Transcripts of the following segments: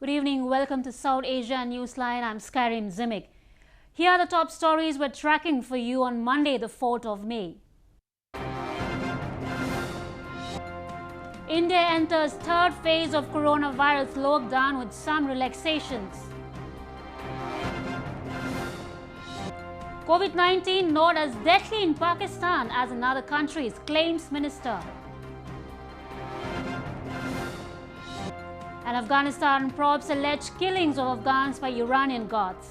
Good evening. Welcome to South Asia Newsline. I'm Skarim Zimik. Here are the top stories we're tracking for you on Monday, the 4th of May. India enters third phase of coronavirus lockdown with some relaxations. COVID-19 not as deadly in Pakistan as in other countries, claims minister. And Afghanistan probes alleged killings of Afghans by Iranian guards.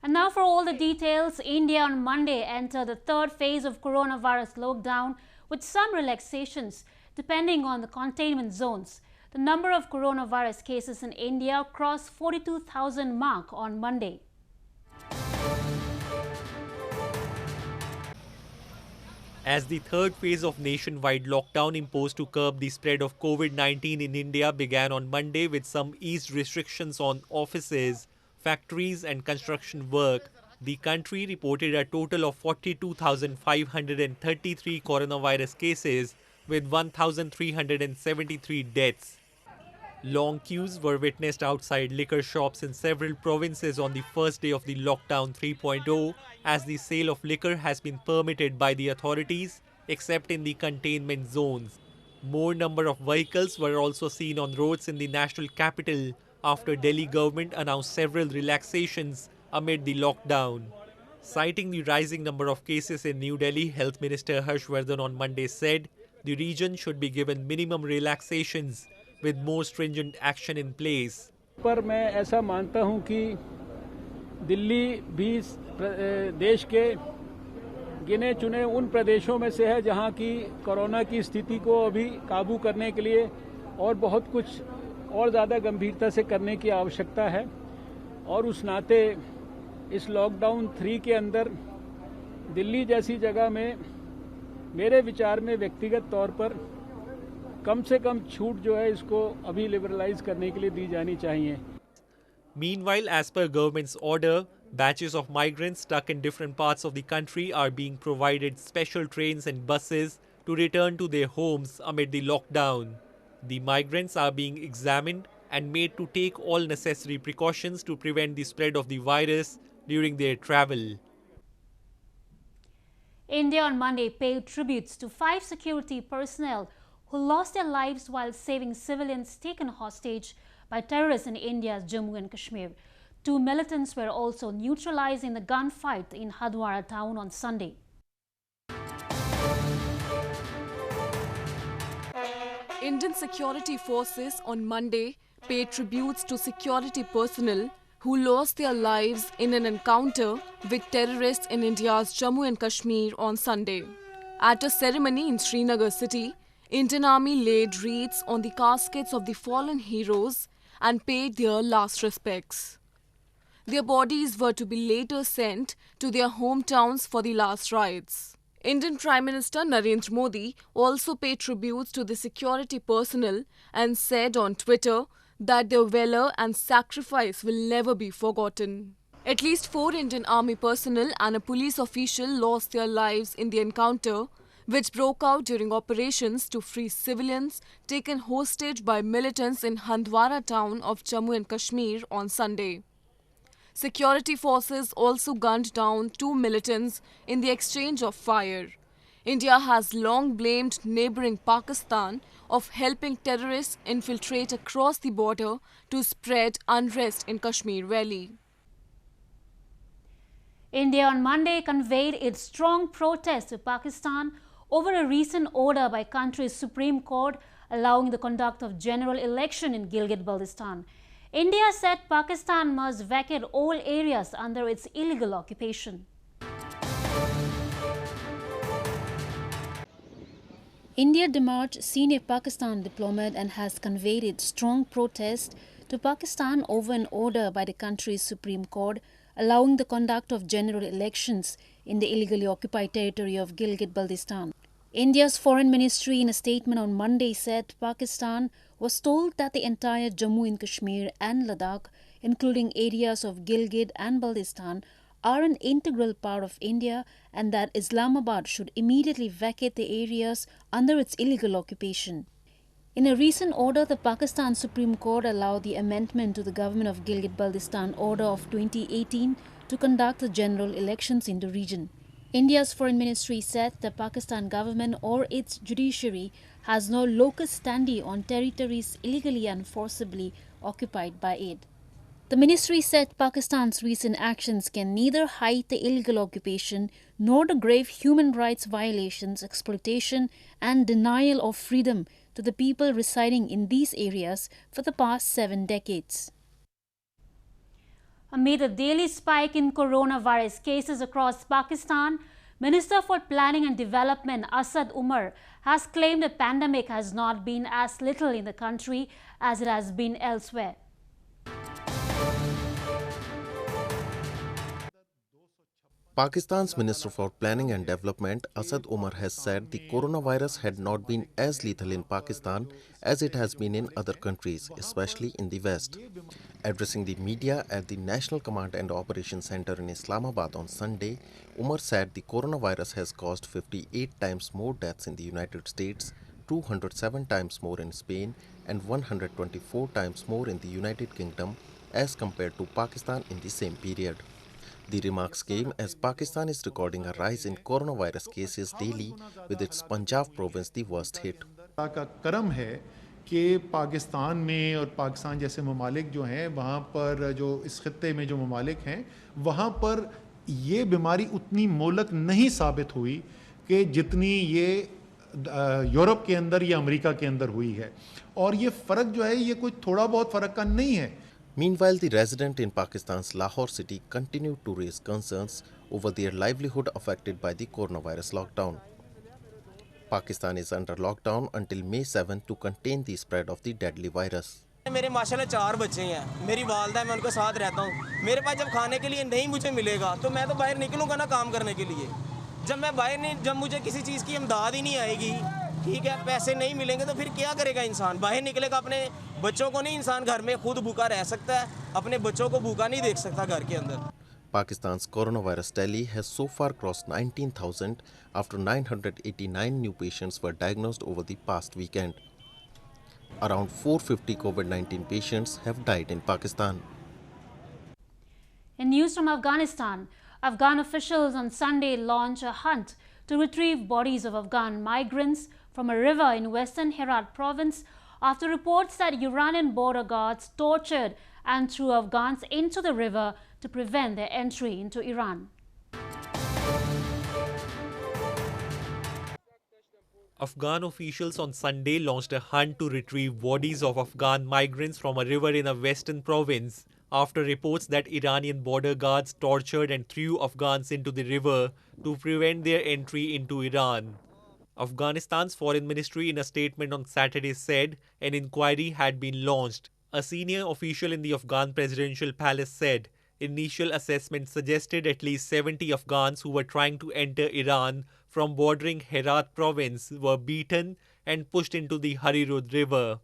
And now for all the details, India on Monday entered the third phase of coronavirus lockdown with some relaxations depending on the containment zones. The number of coronavirus cases in India crossed 42,000 mark on Monday. As the third phase of nationwide lockdown imposed to curb the spread of COVID-19 in India began on Monday with some eased restrictions on offices, factories and construction work, the country reported a total of 42,533 coronavirus cases with 1,373 deaths. Long queues were witnessed outside liquor shops in several provinces on the first day of the lockdown 3.0 as the sale of liquor has been permitted by the authorities except in the containment zones. More number of vehicles were also seen on roads in the national capital after Delhi government announced several relaxations amid the lockdown. Citing the rising number of cases in New Delhi, Health Minister Harshvardhan on Monday said the region should be given minimum relaxations with more stringent action in place. पर मैं ऐसा मानता हूं कि दिल्ली भी देश के गिने चुने उन प्रदेशों में से है जहां की कोरोना की स्थिति को अभी काबू करने के लिए और बहुत कुछ और ज़्यादा गंभीरता से करने की आवश्यकता है और उस नाते इस लॉकडाउन 3 के अंदर दिल्ली जैसी जगह में मेरे विचार में व्यक्तिगत तौर पर कम से कम छूट जो है इसको अभी लिबरलाइज करने के लिए दी जानी चाहिए. Meanwhile, as per government's order, batches of migrants stuck in different parts of the country are being provided special trains and buses to return to their homes amid the lockdown. The migrants are being examined and made to take all necessary precautions to prevent the spread of the virus during their travel. India on Monday paid tributes to 5 security personnel who lost their lives while saving civilians taken hostage by terrorists in India's Jammu and Kashmir. 2 militants were also neutralized in the gunfight in Hardwara town on Sunday. Indian security forces on Monday paid tributes to security personnel who lost their lives in an encounter with terrorists in India's Jammu and Kashmir on Sunday. At a ceremony in Srinagar city, Indian Army laid wreaths on the caskets of the fallen heroes and paid their last respects. Their bodies were to be later sent to their hometowns for the last rites. Indian Prime Minister Narendra Modi also paid tributes to the security personnel and said on Twitter that their valor and sacrifice will never be forgotten. At least 4 Indian Army personnel and a police official lost their lives in the encounter, which broke out during operations to free civilians taken hostage by militants in Hardwara town of Jammu and Kashmir on Sunday. Security forces also gunned down 2 militants in the exchange of fire. India has long blamed neighbouring Pakistan of helping terrorists infiltrate across the border to spread unrest in Kashmir Valley. India on Monday conveyed its strong protest to Pakistan over a recent order by country's Supreme Court allowing the conduct of general election in Gilgit-Baltistan. India said Pakistan must vacate all areas under its illegal occupation. India demarched senior Pakistan diplomat and has conveyed its strong protest to Pakistan over an order by the country's Supreme Court allowing the conduct of general elections in the illegally occupied territory of Gilgit-Baltistan. India's Foreign Ministry in a statement on Monday said Pakistan was told that the entire Jammu and Kashmir and Ladakh, including areas of Gilgit and Baltistan, are an integral part of India and that Islamabad should immediately vacate the areas under its illegal occupation. In a recent order, the Pakistan Supreme Court allowed the amendment to the government of Gilgit-Baltistan Order of 2018 to conduct the general elections in the region. India's foreign ministry said the Pakistan government or its judiciary has no locus standi on territories illegally and forcibly occupied by it. The ministry said Pakistan's recent actions can neither hide the illegal occupation nor the grave human rights violations, exploitation and denial of freedom to the people residing in these areas for the past 7 decades. Amid a daily spike in coronavirus cases across Pakistan, Minister for Planning and Development Asad Umar has claimed the pandemic has not been as little in the country as it has been elsewhere. Pakistan's Minister for Planning and Development Asad Umar has said the coronavirus had not been as lethal in Pakistan as it has been in other countries, especially in the West. Addressing the media at the National Command and Operations Center in Islamabad on Sunday, Umar said the coronavirus has caused 58 times more deaths in the United States, 207 times more in Spain, and 124 times more in the United Kingdom as compared to Pakistan in the same period. The remarks came as Pakistan is recording a rise in coronavirus cases daily, with its Punjab province the worst hit. का करम है कि पाकिस्तान में और पाकिस्तान जैसे ममालिक जो हैं वहाँ पर जो इस खत्ते में जो ममालिक हैं वहाँ पर ये बीमारी उतनी मोहलक नहीं साबित हुई कि जितनी ये यूरोप के अंदर या अमेरिका के अंदर हुई है और ये फ़र्क जो है ये कोई थोड़ा बहुत फ़र्क का नहीं है. Meanwhile, the residents in Pakistan's Lahore city continued to raise concerns over their livelihood affected by the coronavirus lockdown. Pakistan is under lockdown until May 7 to contain the spread of the deadly virus. मेरे माशाल्लाह 4 बच्चे हैं, मेरी वालदा, मैं उनके साथ रहता हूँ. मेरे पास जब खाने के लिए नहीं मुझे मिलेगा तो मैं तो बाहर निकलूँगा ना काम करने के लिए. जब मैं बाहर नहीं, जब मुझे किसी चीज़ की इमदाद ही नहीं आएगी, ठीक है, पैसे नहीं मिलेंगे तो फिर क्या करेगा इंसान? बाहर निकलेगा, अपने बच्चों को नहीं, इंसान घर में खुद भूखा रह सकता है, अपने बच्चों को भूखा नहीं देख सकता घर के अंदर. Pakistan's coronavirus tally has so far crossed 19,000 after 989 new patients were diagnosed over the past weekend. Around 450 COVID-19 patients have died in Pakistan. In news from Afghanistan, Afghan officials on Sunday launched a hunt to retrieve bodies of Afghan migrants from a river in western Herat province after reports that Iranian border guards tortured and threw Afghans into the river to prevent their entry into Iran. Afghan officials on Sunday launched a hunt to retrieve bodies of Afghan migrants from a river in a western province after reports that Iranian border guards tortured and threw Afghans into the river to prevent their entry into Iran. Afghanistan's foreign ministry in a statement on Saturday said an inquiry had been launched. A senior official in the Afghan presidential palace said initial assessment suggested at least 70 Afghans who were trying to enter Iran from bordering Herat province were beaten and pushed into the Harirud River.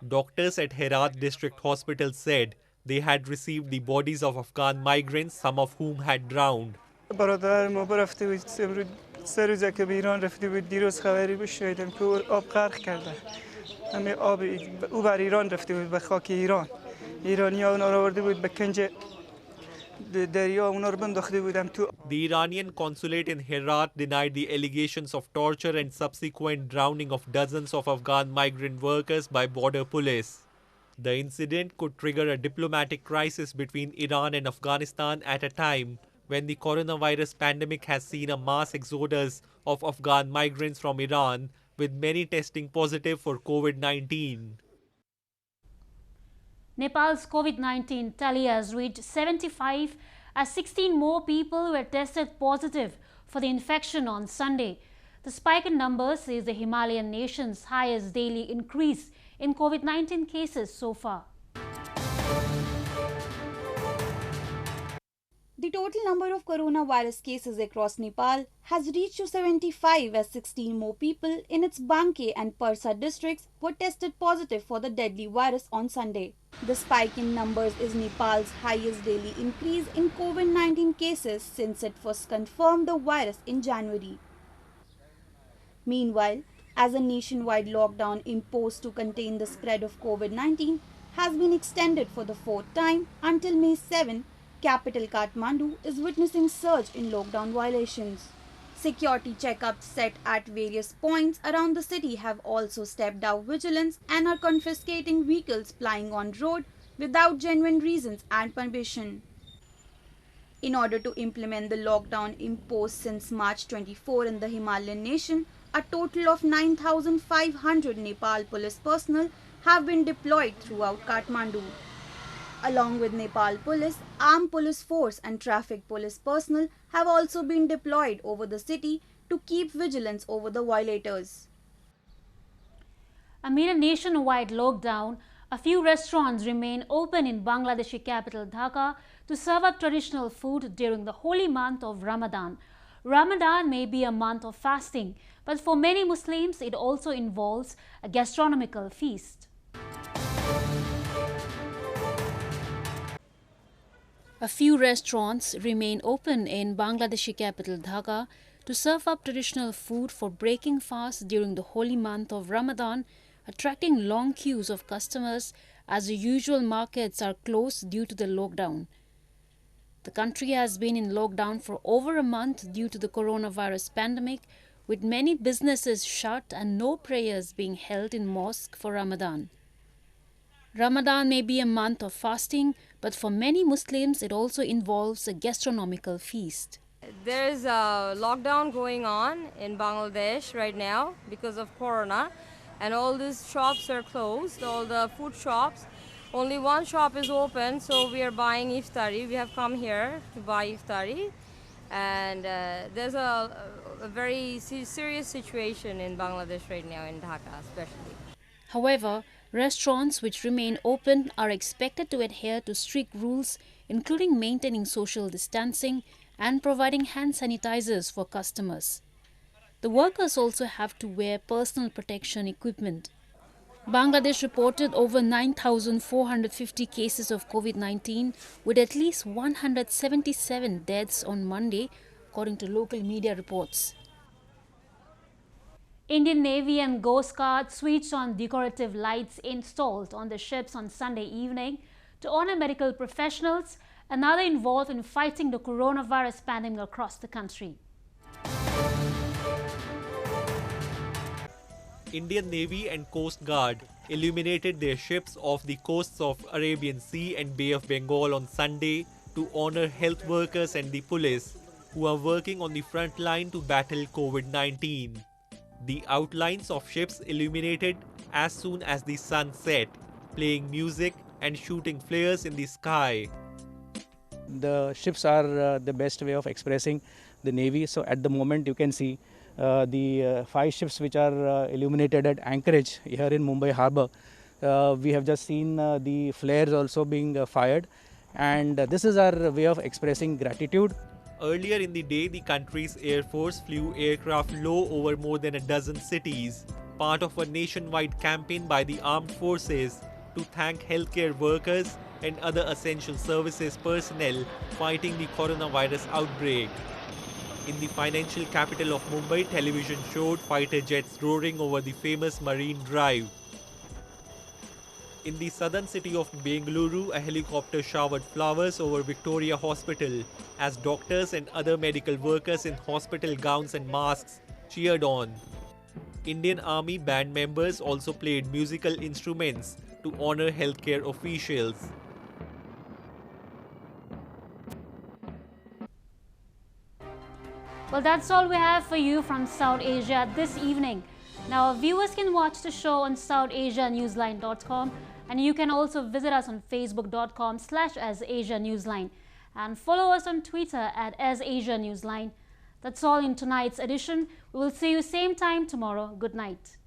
Doctors at Herat District Hospital said they had received the bodies of Afghan migrants, some of whom had drowned. سه روزه که به ایران رفته بود دیروز خبری بشنیدم که آب غرق کرده. همه آب او بر ایران رفته بود به خاک ایران. ایرانی‌ها اونا رو آورده بود به کنج دریا اونا رو بنداخته بودن تو. The Iranian consulate in Herat denied the allegations of torture and subsequent drowning of dozens of Afghan migrant workers by border police. The incident could trigger a diplomatic crisis between Iran and Afghanistan at a time when the coronavirus pandemic has seen a mass exodus of Afghan migrants from Iran, with many testing positive for COVID-19. Nepal's COVID-19 tally has reached 75 as 16 more people were tested positive for the infection on Sunday. The spike in numbers is the Himalayan nation's highest daily increase in COVID-19 cases so far. The total number of coronavirus cases across Nepal has reached to 75 as 16 more people in its Banke and Parsa districts were tested positive for the deadly virus on Sunday. The spike in numbers is Nepal's highest daily increase in COVID-19 cases since it was confirmed the virus in January. Meanwhile, as a nationwide lockdown imposed to contain the spread of COVID-19 has been extended for the fourth time until May 7, capital Kathmandu is witnessing surge in lockdown violations. Security checkups set at various points around the city have also stepped up vigilance and are confiscating vehicles plying on road without genuine reasons and permission. In order to implement the lockdown imposed since March 24 in the Himalayan nation, a total of 9,500 Nepal police personnel have been deployed throughout Kathmandu. Along with Nepal police, armed police force and traffic police personnel have also been deployed over the city to keep vigilance over the violators. Amid a nationwide lockdown, a few restaurants remain open in Bangladeshi capital Dhaka to serve up traditional food during the holy month of Ramadan. Ramadan may be a month of fasting, but for many Muslims it also involves a gastronomical feast. A few restaurants remain open in Bangladeshi capital Dhaka to serve up traditional food for breaking fast during the holy month of Ramadan, attracting long queues of customers as the usual markets are closed due to the lockdown. The country has been in lockdown for over a month due to the coronavirus pandemic, with many businesses shut and no prayers being held in mosque for Ramadan. Ramadan may be a month of fasting, but for many Muslims it also involves a gastronomical feast. There is a lockdown going on in Bangladesh right now because of Corona, and all these shops are closed, all the food shops. Only one shop is open, so we are buying iftari. We have come here to buy iftari, and there's a very serious situation in Bangladesh right now, in Dhaka especially. However, restaurants which remain open are expected to adhere to strict rules, including maintaining social distancing and providing hand sanitizers for customers. The workers also have to wear personal protection equipment. Bangladesh reported over 9,450 cases of COVID-19, with at least 177 deaths on Monday, according to local media reports. Indian Navy and Coast Guard switched on decorative lights installed on the ships on Sunday evening to honor medical professionals and others involved in fighting the coronavirus pandemic across the country. Indian Navy and Coast Guard illuminated their ships off the coasts of Arabian Sea and Bay of Bengal on Sunday to honor health workers and the police who are working on the front line to battle COVID-19. The outlines of ships illuminated as soon as the sun set, playing music and shooting flares in the sky. The ships are the best way of expressing the Navy. So at the moment you can see the 5 ships which are illuminated at anchorage here in Mumbai Harbour. We have just seen the flares also being fired, and this is our way of expressing gratitude. Earlier in the day, the country's Air Force flew aircraft low over more than a dozen cities, part of a nationwide campaign by the armed forces to thank healthcare workers and other essential services personnel fighting the coronavirus outbreak. In the financial capital of Mumbai, television showed fighter jets roaring over the famous Marine Drive. In the southern city of Bengaluru, a helicopter showered flowers over Victoria Hospital as doctors and other medical workers in hospital gowns and masks cheered on. Indian Army band members also played musical instruments to honor healthcare officials. Well, that's all we have for you from South Asia this evening. Now, our viewers can watch the show on SouthAsiaNewsline.com, and you can also visit us on Facebook.com/AsAsiaNewsline and follow us on Twitter @AsAsiaNewsline. That's all in tonight's edition. We will see you same time tomorrow. Good night.